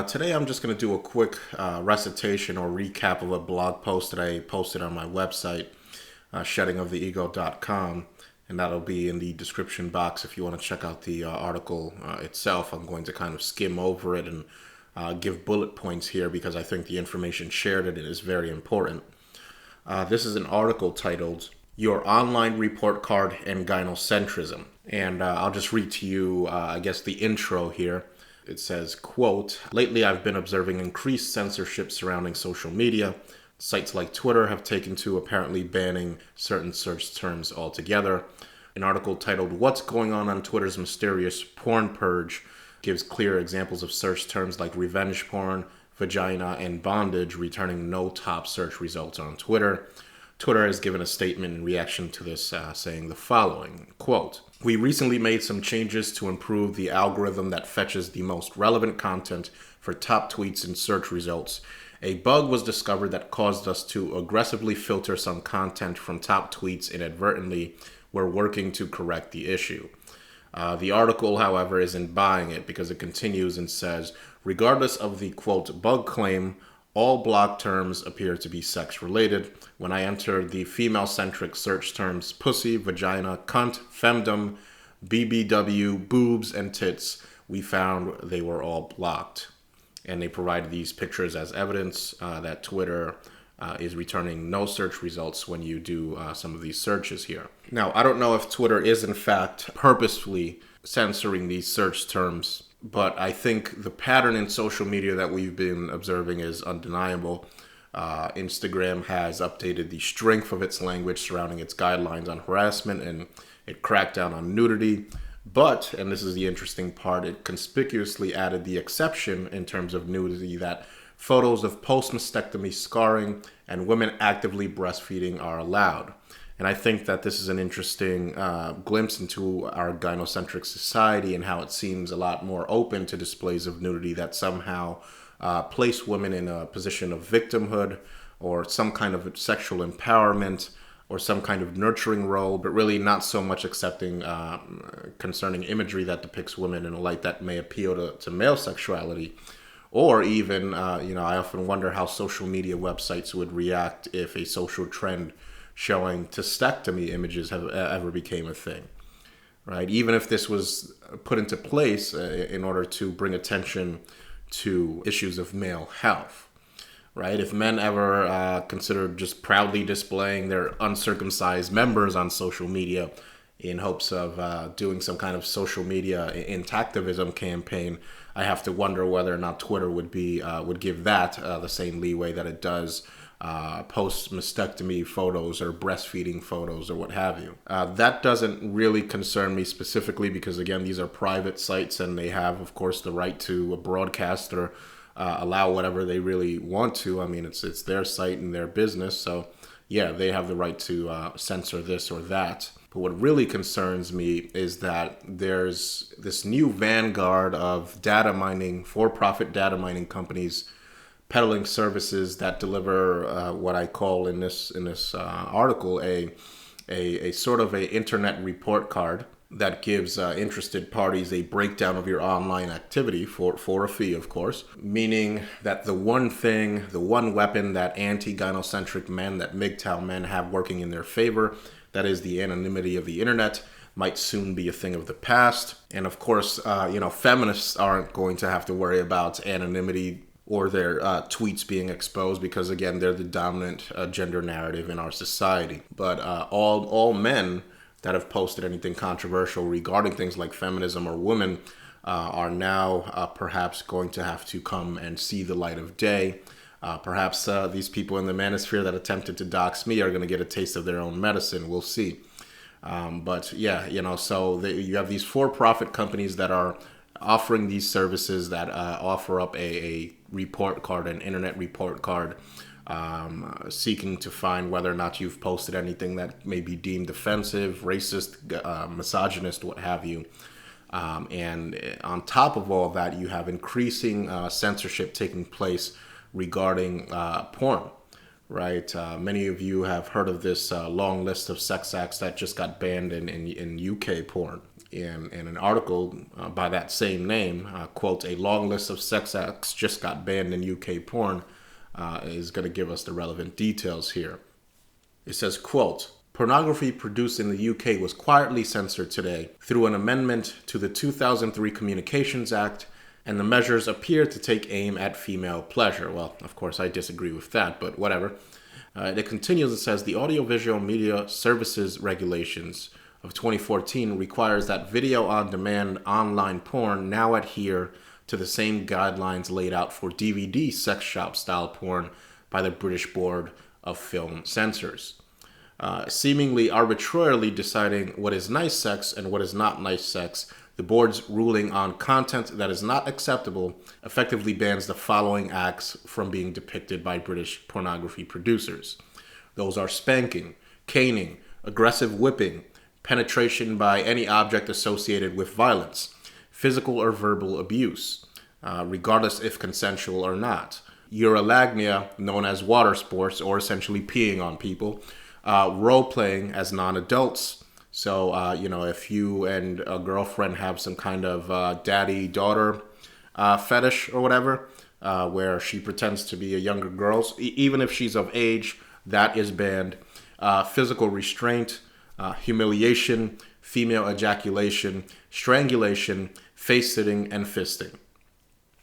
Today I'm just going to do a quick recitation or recap of a blog post that I posted on my website, sheddingoftheego.com, and that'll be in the description box if you want to check out the article itself. I'm going to kind of skim over it and give bullet points here because I think the information shared in it is very important. This is an article titled, "Your Online Report Card and Gynocentrism." And I'll just read to you, the intro here. It says, quote, "Lately I've been observing increased censorship surrounding social media. Sites like Twitter have taken to apparently banning certain search terms altogether. An article titled, 'What's Going On Twitter's Mysterious Porn Purge' gives clear examples of search terms like revenge porn, vagina, and bondage returning no top search results on Twitter. Twitter has given a statement in reaction to this saying the following, quote, "We recently made some changes to improve the algorithm that fetches the most relevant content for top tweets in search results. A bug was discovered that caused us to aggressively filter some content from top tweets inadvertently. We're working to correct the issue." The article, however, isn't buying it because it continues and says, "Regardless of the, quote, bug claim, all block terms appear to be sex-related. When I entered the female-centric search terms pussy, vagina, cunt, femdom, BBW, boobs, and tits, we found they were all blocked." And they provided these pictures as evidence that Twitter is returning no search results when you do some of these searches here. Now, I don't know if Twitter is in fact purposefully censoring these search terms, but I think the pattern in social media that we've been observing is undeniable. Instagram has updated the strength of its language surrounding its guidelines on harassment, and it cracked down on nudity. But, and this is the interesting part, it conspicuously added the exception in terms of nudity that photos of post-mastectomy scarring and women actively breastfeeding are allowed. And I think that this is an interesting glimpse into our gynocentric society and how it seems a lot more open to displays of nudity that somehow place women in a position of victimhood or some kind of sexual empowerment or some kind of nurturing role, but really not so much accepting concerning imagery that depicts women in a light that may appeal to male sexuality. Or even, I often wonder how social media websites would react if a social trend showing testectomy images ever became a thing, right? Even if this was put into place in order to bring attention to issues of male health, right? If men ever considered just proudly displaying their uncircumcised members on social media in hopes of doing some kind of social media intactivism campaign, I have to wonder whether or not Twitter would give that the same leeway that it does post-mastectomy photos or breastfeeding photos or what have you. That doesn't really concern me specifically because, again, these are private sites and they have, of course, the right to broadcast or allow whatever they really want to. I mean, it's their site and their business, so yeah, they have the right to censor this or that. But what really concerns me is that there's this new vanguard of data mining, for-profit data mining companies peddling services that deliver what I call in this article a sort of a internet report card that gives interested parties a breakdown of your online activity for a fee, of course, meaning that the one weapon that anti-gynocentric men, that Mgtow men have working in their favor, that is the anonymity of the internet, might soon be a thing of the past. And of course, feminists aren't going to have to worry about anonymity or their tweets being exposed because, again, they're the dominant gender narrative in our society. But all men that have posted anything controversial regarding things like feminism or women are now perhaps going to have to come and see the light of day. Perhaps these people in the manosphere that attempted to dox me are going to get a taste of their own medicine. We'll see. But yeah, so you have these for-profit companies that are offering these services that offer up a report card, an internet report card, seeking to find whether or not you've posted anything that may be deemed offensive, racist, misogynist, what have you. And on top of all that, you have increasing censorship taking place regarding porn, right? Many of you have heard of this long list of sex acts that just got banned in UK porn. In an article by that same name, quote, a long list of sex acts just got banned in UK porn, is going to give us the relevant details here. It says, quote, pornography produced in the UK was quietly censored today through an amendment to the 2003 Communications Act, and the measures appear to take aim at female pleasure. Well, of course, I disagree with that, but whatever. It continues, it says, the Audiovisual Media Services Regulations of 2014 requires that video-on-demand online porn now adhere to the same guidelines laid out for DVD sex shop-style porn by the British Board of Film Censors. Seemingly arbitrarily deciding what is nice sex and what is not nice sex, the board's ruling on content that is not acceptable effectively bans the following acts from being depicted by British pornography producers. Those are spanking, caning, aggressive whipping, penetration by any object associated with violence, physical or verbal abuse, regardless if consensual or not, urolagnia, known as water sports, or essentially peeing on people, role-playing as non-adults. So, if you and a girlfriend have some kind of daddy-daughter fetish or whatever, where she pretends to be a younger girl, even if she's of age, that is banned. Physical restraint, humiliation, female ejaculation, strangulation, face-sitting, and fisting.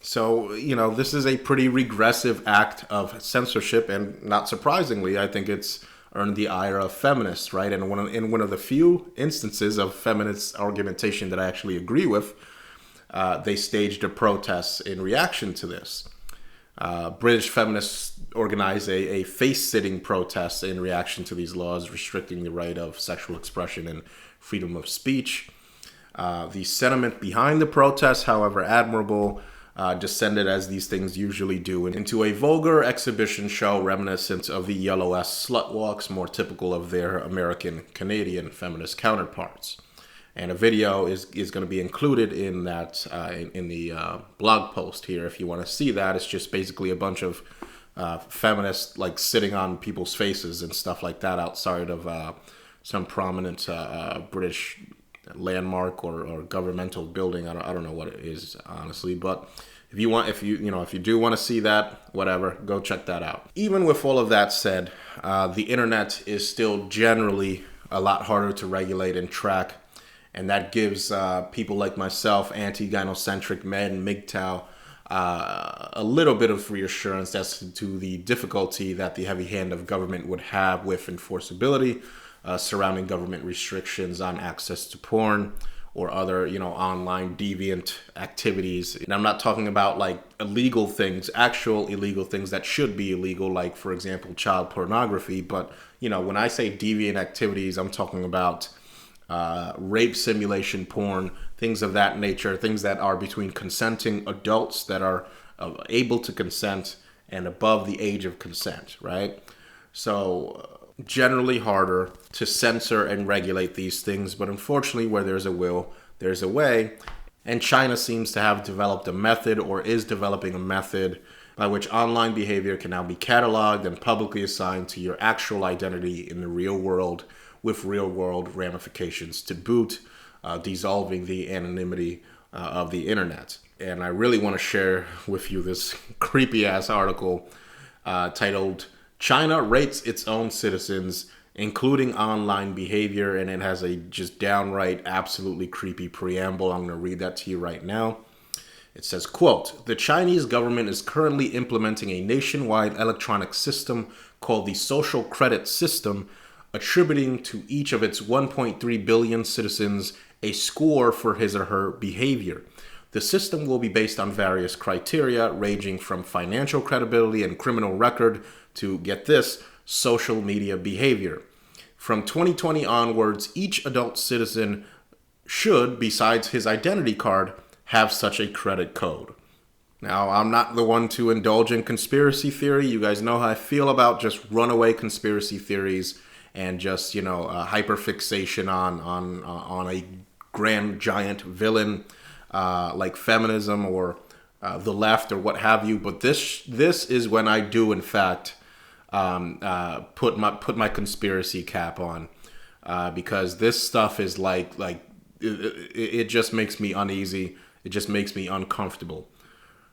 So, this is a pretty regressive act of censorship, and not surprisingly, I think it's earned the ire of feminists, right? And in one of the few instances of feminist argumentation that I actually agree with, they staged a protest in reaction to this. British feminists organized a face-sitting protest in reaction to these laws restricting the right of sexual expression and freedom of speech. The sentiment behind the protest, however admirable, descended, as these things usually do, into a vulgar exhibition show reminiscent of the Yellow S slut walks, more typical of their American-Canadian feminist counterparts. And a video is going to be included in that in the blog post here. If you want to see that, it's just basically a bunch of feminists like sitting on people's faces and stuff like that outside of some prominent British landmark or governmental building. I don't know what it is, honestly, but if you do want to see that, whatever, go check that out. Even with all of that said, the internet is still generally a lot harder to regulate and track, and that gives people like myself, anti-gynocentric men, Mgtow, a little bit of reassurance as to the difficulty that the heavy hand of government would have with enforceability surrounding government restrictions on access to porn or other, online deviant activities. And I'm not talking about like illegal things, actual illegal things that should be illegal, like, for example, child pornography. But, when I say deviant activities, I'm talking about rape simulation porn, things of that nature, things that are between consenting adults that are able to consent and above the age of consent, right? So generally harder to censor and regulate these things, but unfortunately, where there's a will, there's a way. And China seems to have developed a method, or is developing a method, by which online behavior can now be cataloged and publicly assigned to your actual identity in the real world, with real world ramifications to boot, dissolving the anonymity of the internet. And I really want to share with you this creepy ass article titled China Rates Its Own Citizens, Including Online Behavior, and it has a just downright absolutely creepy preamble. I'm going to read that to you right now. It says, quote, the Chinese government is currently implementing a nationwide electronic system called the Social Credit System, attributing to each of its 1.3 billion citizens a score for his or her behavior. The system will be based on various criteria ranging from financial credibility and criminal record to, get this, social media behavior. From 2020 onwards, each adult citizen should, besides his identity card, have such a credit code. Now, I'm not the one to indulge in conspiracy theory. You guys know how I feel about just runaway conspiracy theories and just, hyperfixation on a grand giant villain like feminism or the left or what have you. But this is when I do, in fact, put my conspiracy cap on, because this stuff is it just makes me uneasy. It just makes me uncomfortable.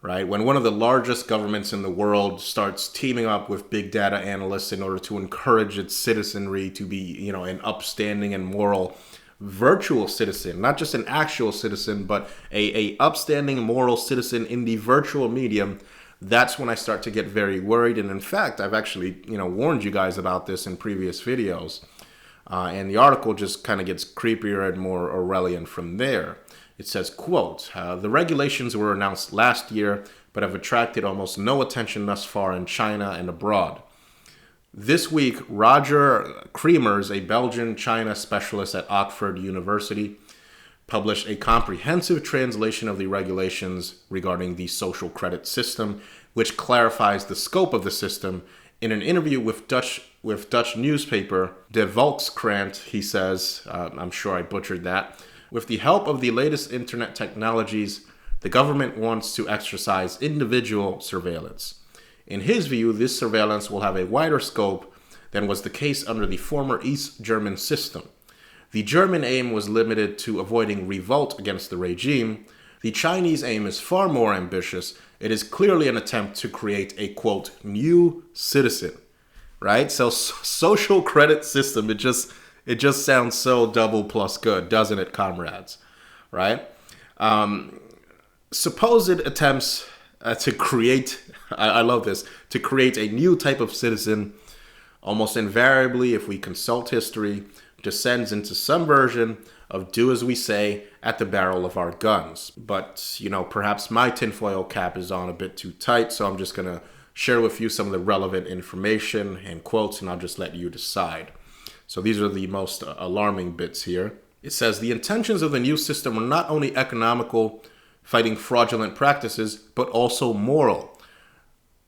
Right? When one of the largest governments in the world starts teaming up with big data analysts in order to encourage its citizenry to be, an upstanding and moral virtual citizen, not just an actual citizen, but a upstanding moral citizen in the virtual medium, that's when I start to get very worried. And in fact, I've actually, warned you guys about this in previous videos. And the article just kind of gets creepier and more Orwellian from there. It says, quote, the regulations were announced last year, but have attracted almost no attention thus far in China and abroad. This week, Roger Kremers, a Belgian China specialist at Oxford University, published a comprehensive translation of the regulations regarding the social credit system, which clarifies the scope of the system. In an interview with Dutch newspaper De Volkskrant, he says, I'm sure I butchered that, with the help of the latest internet technologies, the government wants to exercise individual surveillance. In his view, this surveillance will have a wider scope than was the case under the former East German system. The German aim was limited to avoiding revolt against the regime. The Chinese aim is far more ambitious. It is clearly an attempt to create a, quote, new citizen, right? So social credit system, it just sounds so double plus good, doesn't it, comrades? Right? Supposed attempts to create, I love this, to create a new type of citizen, almost invariably, if we consult history, descends into some version of do as we say at the barrel of our guns. But, perhaps my tinfoil cap is on a bit too tight, so I'm just going to share with you some of the relevant information and quotes, and I'll just let you decide. So these are the most alarming bits here. It says the intentions of the new system are not only economical, fighting fraudulent practices, but also moral.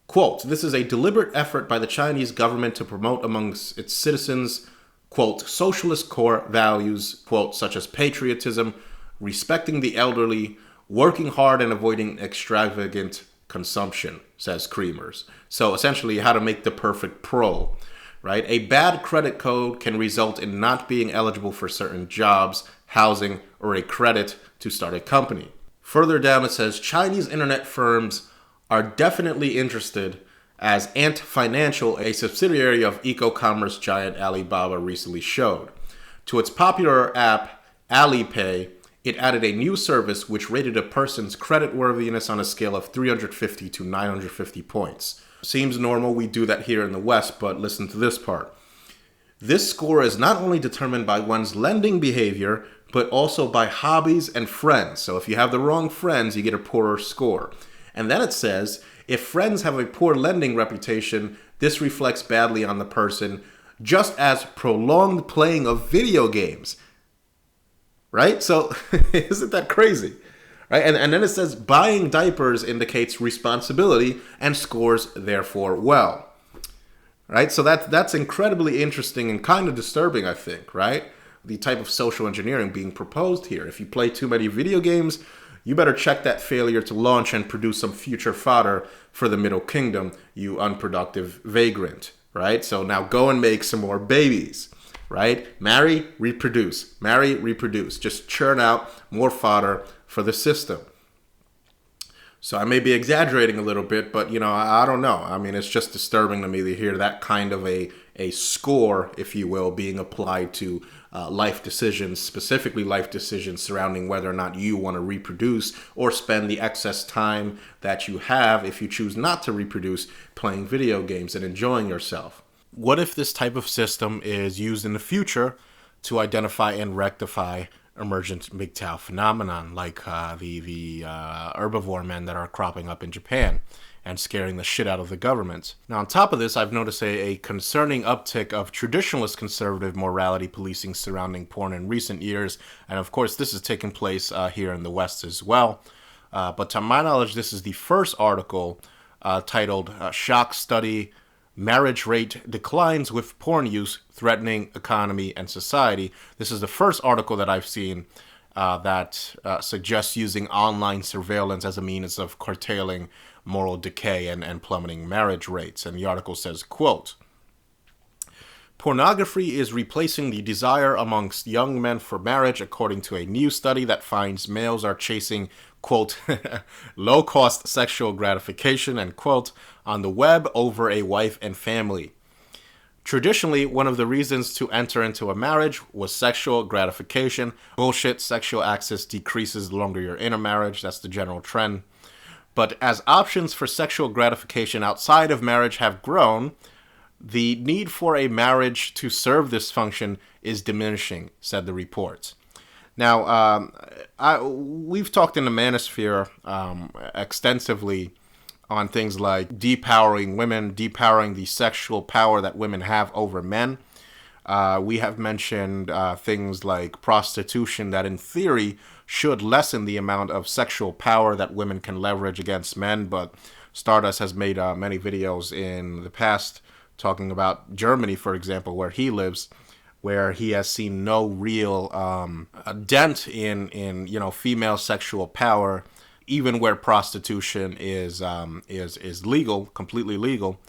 Quote, this is a deliberate effort by the Chinese government to promote amongst its citizens, quote, socialist core values, quote, such as patriotism, respecting the elderly, working hard and avoiding extravagant consumption, says Kremers. So essentially how to make the perfect pro. Right? A bad credit code can result in not being eligible for certain jobs, housing, or a credit to start a company. Further down it says, Chinese internet firms are definitely interested, as Ant Financial, a subsidiary of e-commerce giant Alibaba, recently showed. To its popular app, Alipay, it added a new service which rated a person's creditworthiness on a scale of 350 to 950 points. Seems normal, we do that here in the West, but listen to this part. This score is not only determined by one's lending behavior, but also by hobbies and friends. So if you have the wrong friends, you get a poorer score. And then it says, if friends have a poor lending reputation, this reflects badly on the person, just as prolonged playing of video games. Right? So isn't that crazy? Right? And then it says buying diapers indicates responsibility and scores therefore well. Right? So that's incredibly interesting and kind of disturbing, I think, right? The type of social engineering being proposed here. If you play too many video games, you better check that failure to launch and produce some future fodder for the Middle Kingdom, you unproductive vagrant. Right? So now go and make some more babies. Right? Marry, reproduce. Marry, reproduce. Just churn out more fodder for the system. So I may be exaggerating a little bit, but, I don't know. I mean, it's just disturbing to me to hear that kind of a score, if you will, being applied to life decisions, specifically life decisions surrounding whether or not you want to reproduce or spend the excess time that you have, if you choose not to reproduce, playing video games and enjoying yourself. What if this type of system is used in the future to identify and rectify emergent Mgtow phenomenon, like the herbivore men that are cropping up in Japan and scaring the shit out of the government? Now, on top of this, I've noticed a concerning uptick of traditionalist conservative morality policing surrounding porn in recent years, and of course this is taking place here in the West as well. But to my knowledge, this is the first article titled Shock Study, Marriage Rate Declines with Porn Use Threatening Economy and Society. This is the first article that I've seen that suggests using online surveillance as a means of curtailing moral decay and plummeting marriage rates. And the article says, quote, "Pornography is replacing the desire amongst young men for marriage, according to a new study that finds males are chasing, quote, low-cost sexual gratification, end quote, on the web over a wife and family. Traditionally, one of the reasons to enter into a marriage was sexual gratification. Bullshit, sexual access decreases the longer you're in a marriage. That's the general trend. But as options for sexual gratification outside of marriage have grown, the need for a marriage to serve this function is diminishing," said the report. Now, we've talked in the manosphere extensively on things like depowering women, depowering the sexual power that women have over men. We have mentioned things like prostitution that in theory should lessen the amount of sexual power that women can leverage against men, but Stardust has made many videos in the past talking about Germany, for example, where he lives, where he has seen no real dent in female sexual power, even where prostitution is legal, completely legal.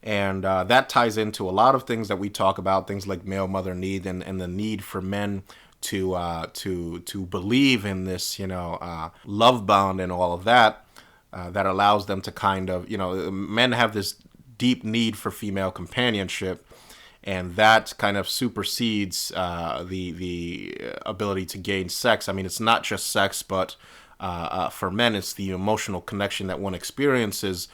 And that ties into a lot of things that we talk about, things like male mother need and the need for men to believe in this, love bond and all of that, that allows them to kind of, men have this deep need for female companionship, and that kind of supersedes the ability to gain sex. I mean, it's not just sex, but for men, it's the emotional connection that one experiences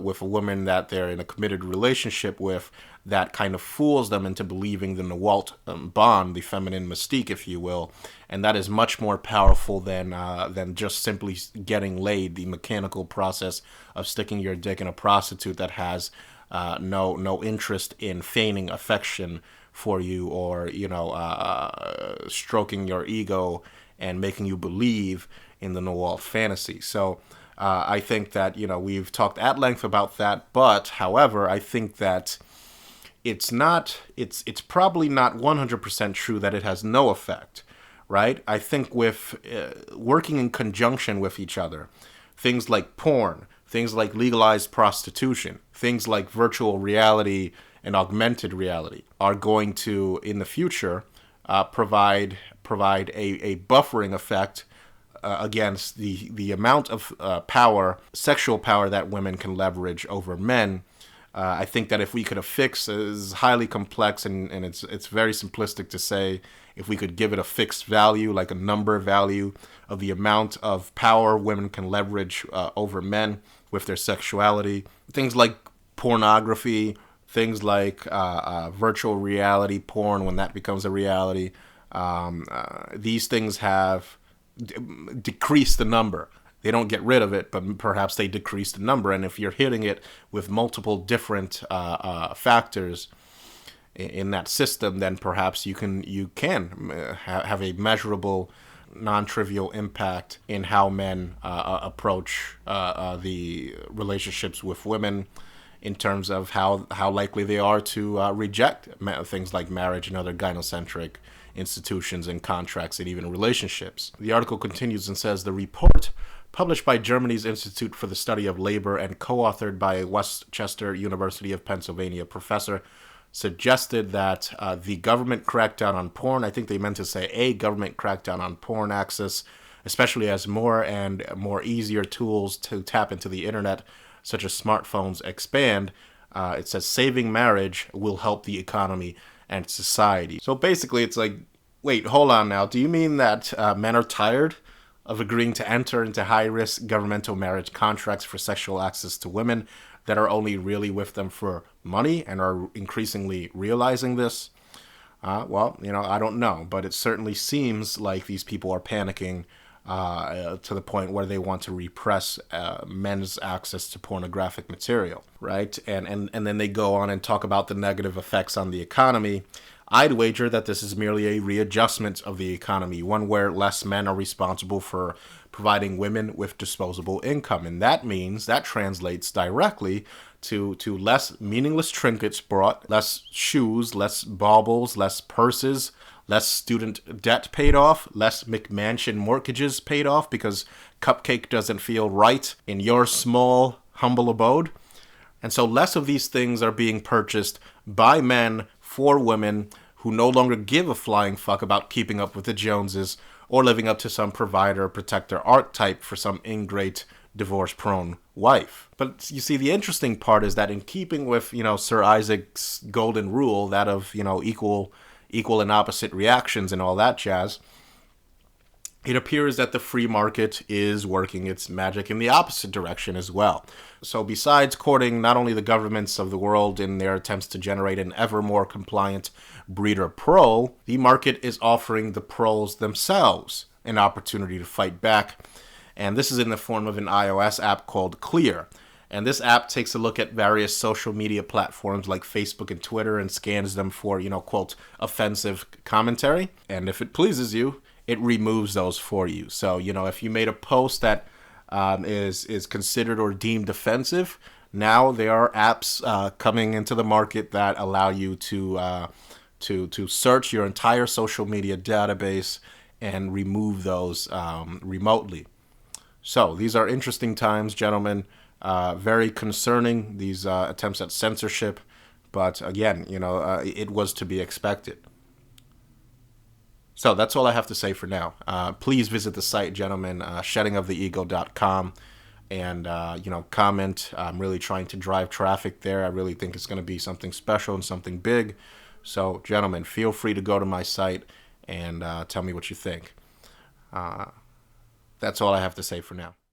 with a woman that they're in a committed relationship with that kind of fools them into believing the Nawalt bond, the feminine mystique, if you will. And that is much more powerful than just simply getting laid, the mechanical process of sticking your dick in a prostitute that has no interest in feigning affection for you or, stroking your ego and making you believe in the Nawalt fantasy. So I think that, we've talked at length about that, but however, I think that it's probably not 100% true that it has no effect, right? I think with working in conjunction with each other, things like porn, things like legalized prostitution, things like virtual reality and augmented reality are going to, in the future, provide a buffering effect against the amount of sexual power that women can leverage over men. I think that if we could affix, is highly complex and it's very simplistic to say, if we could give it a fixed value, like a number value of the amount of power women can leverage over men with their sexuality, things like pornography, things like virtual reality porn, when that becomes a reality, these things have decreased the number. They don't get rid of it, but perhaps they decrease the number. And if you're hitting it with multiple different factors in that system, then perhaps you can have a measurable, non-trivial impact in how men approach the relationships with women, in terms of how likely they are to reject things like marriage and other gynocentric institutions and contracts and even relationships. The article continues and says, the report, published by Germany's Institute for the Study of Labor and co-authored by a Westchester University of Pennsylvania professor, suggested that the government crackdown on porn, I think they meant to say a government crackdown on porn access, especially as more and more easier tools to tap into the internet, such as smartphones, expand. It says saving marriage will help the economy and society. So basically it's like, wait, hold on now. Do you mean that men are tired of agreeing to enter into high-risk governmental marriage contracts for sexual access to women that are only really with them for money and are increasingly realizing this? Well, I don't know, but it certainly seems like these people are panicking to the point where they want to repress men's access to pornographic material, right? And then they go on and talk about the negative effects on the economy. I'd wager that this is merely a readjustment of the economy, one where less men are responsible for providing women with disposable income. And that translates directly to less meaningless trinkets bought, less shoes, less baubles, less purses, less student debt paid off, less McMansion mortgages paid off because cupcake doesn't feel right in your small, humble abode. And so less of these things are being purchased by men for women who no longer give a flying fuck about keeping up with the Joneses or living up to some provider protector archetype for some ingrate divorce-prone wife. But you see, the interesting part is that in keeping with, Sir Isaac's golden rule, that of, equal and opposite reactions and all that jazz, it appears that the free market is working its magic in the opposite direction as well. So besides courting not only the governments of the world in their attempts to generate an ever more compliant breeder pro, the market is offering the pros themselves an opportunity to fight back. And this is in the form of an iOS app called Clear. And this app takes a look at various social media platforms like Facebook and Twitter and scans them for, quote, offensive commentary. And if it pleases you, it removes those for you. So, if you made a post that is considered or deemed offensive, now there are apps coming into the market that allow you to search your entire social media database and remove those remotely. So these are interesting times, gentlemen. Very concerning, these attempts at censorship. But again, it was to be expected. So that's all I have to say for now. Please visit the site, gentlemen, sheddingoftheego.com, and, comment. I'm really trying to drive traffic there. I really think it's going to be something special and something big. So, gentlemen, feel free to go to my site and tell me what you think. That's all I have to say for now.